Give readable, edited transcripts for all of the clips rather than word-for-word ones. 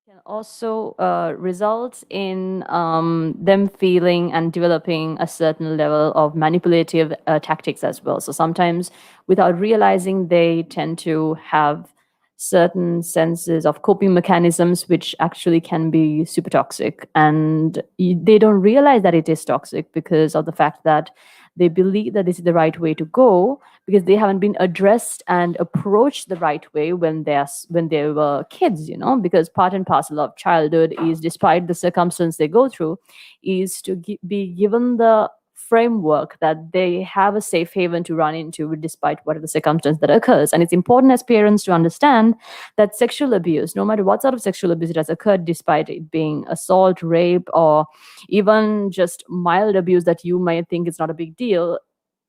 can also result in them feeling and developing a certain level of manipulative tactics as well. So sometimes, without realizing, they tend to have certain senses of coping mechanisms which actually can be super toxic, and they don't realize that it is toxic because of the fact that they believe that this is the right way to go, because they haven't been addressed and approached the right way when they were kids, because part and parcel of childhood is, despite the circumstance they go through, is to be given the framework that they have a safe haven to run into despite whatever circumstance that occurs. And it's important as parents to understand that sexual abuse, no matter what sort of sexual abuse it has occurred, despite it being assault, rape, or even just mild abuse that you might think is not a big deal,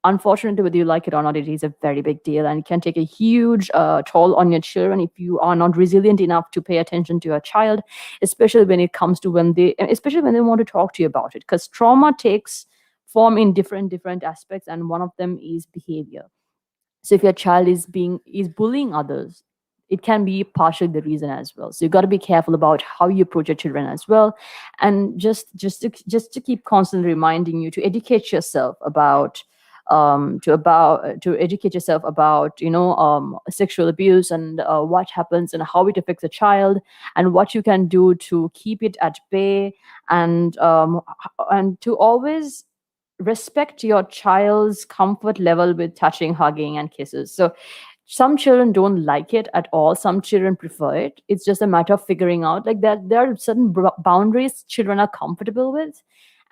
unfortunately, whether you like it or not, it is a very big deal, and it can take a huge toll on your children if you are not resilient enough to pay attention to your child, especially when it comes to especially when they want to talk to you about it, because trauma takes form in different aspects, and one of them is behavior. So if your child is bullying others, it can be partially the reason as well. So you got to be careful about how you approach your children as well, and just to keep constantly reminding you to educate yourself about to educate yourself about sexual abuse, and what happens and how it affects a child, and what you can do to keep it at bay, and to always respect your child's comfort level with touching, hugging, and kisses. So some children don't like it at all. Some children prefer it. It's just a matter of figuring out like that. There are certain boundaries children are comfortable with,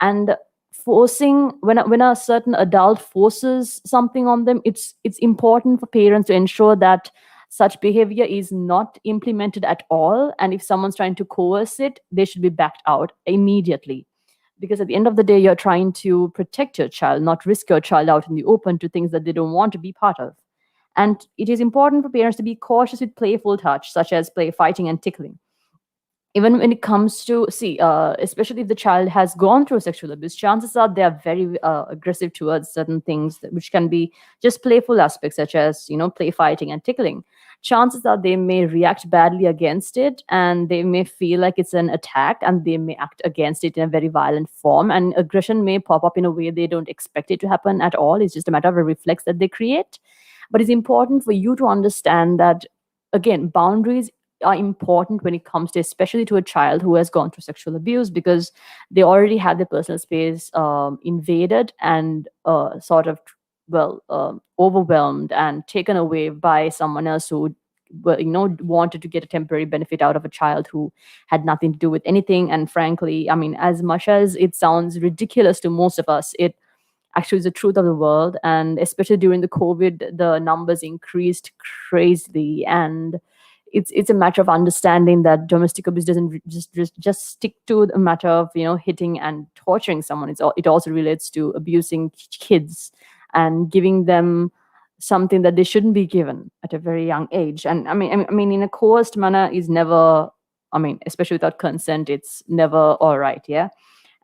and forcing when a certain adult forces something on them, it's important for parents to ensure that such behavior is not implemented at all. And if someone's trying to coerce it, they should be backed out immediately, because at the end of the day, you're trying to protect your child, not risk your child out in the open to things that they don't want to be part of. And it is important for parents to be cautious with playful touch, such as play fighting and tickling. Even when it comes to, see, especially if the child has gone through sexual abuse, chances are they are very aggressive towards certain things which can be just playful aspects, such as play fighting and tickling. Chances are they may react badly against it, and they may feel like it's an attack, and they may act against it in a very violent form, and aggression may pop up in a way they don't expect it to happen at all. It's just a matter of a reflex that they create. But it's important for you to understand that, again, boundaries are important when it comes to, especially to a child who has gone through sexual abuse, because they already have their personal space invaded and sort of, well, overwhelmed and taken away by someone else who, well, wanted to get a temporary benefit out of a child who had nothing to do with anything. And frankly, I mean, as much as it sounds ridiculous to most of us, it actually is the truth of the world. And especially during the COVID, the numbers increased crazily. And it's a matter of understanding that domestic abuse doesn't just stick to the matter of hitting and torturing someone. It also relates to abusing kids and giving them something that they shouldn't be given at a very young age. And I mean, in a coerced manner is never, I mean, especially without consent, it's never all right. Yeah.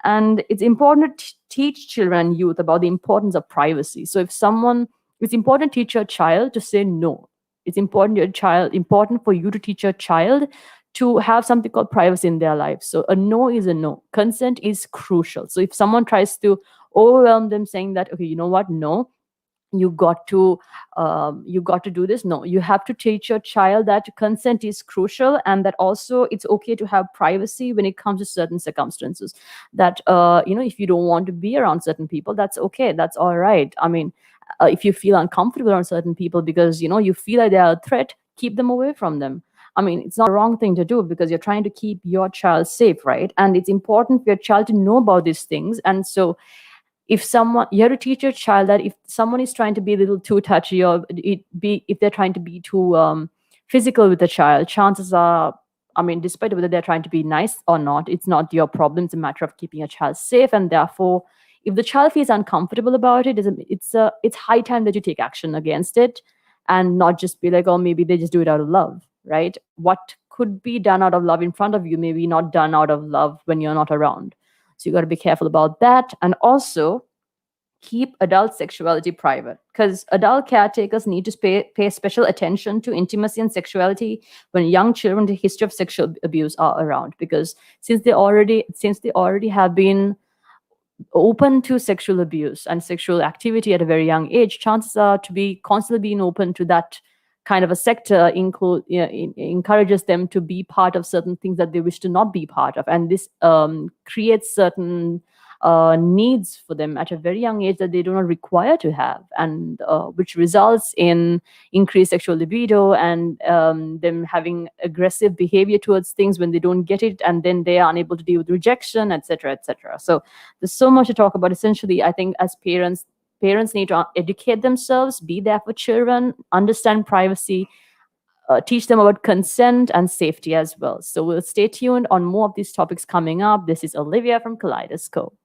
And it's important to teach children and youth about the importance of privacy. So if someone, it's important to teach your child to say no. It's important for you to teach your child to have something called privacy in their life. So a no is a no. Consent is crucial. So if someone tries to overwhelm them saying that, okay, you know what, no, you got to do this, no, you have to teach your child that consent is crucial, and that also it's okay to have privacy when it comes to certain circumstances, that if you don't want to be around certain people, that's okay, that's all right. I mean, if you feel uncomfortable around certain people because you feel like they are a threat, keep them away from them. I mean, it's not a wrong thing to do because you're trying to keep your child safe, right? And it's important for your child to know about these things. And so if someone, you have to teach your child that if someone is trying to be a little too touchy, or if they're trying to be too physical with the child, chances are, I mean, despite whether they're trying to be nice or not, it's not your problem. It's a matter of keeping your child safe. And therefore, if the child feels uncomfortable about it, it's high time that you take action against it, and not just be like, oh, maybe they just do it out of love, right? What could be done out of love in front of you, maybe not done out of love when you're not around. So you got to be careful about that. And also keep adult sexuality private, because adult caretakers need to pay special attention to intimacy and sexuality when young children with a history of sexual abuse are around, because since they already have been open to sexual abuse and sexual activity at a very young age, chances are to be constantly being open to that kind of a sector encourages them to be part of certain things that they wish to not be part of, and this creates certain needs for them at a very young age that they do not require to have, and which results in increased sexual libido and them having aggressive behavior towards things when they don't get it, and then they are unable to deal with rejection, etc., etc. So there's so much to talk about. Essentially, I think as parents need to educate themselves, be there for children, understand privacy, teach them about consent and safety as well. So we'll stay tuned on more of these topics coming up. This is Olivia from Kaleidoscope.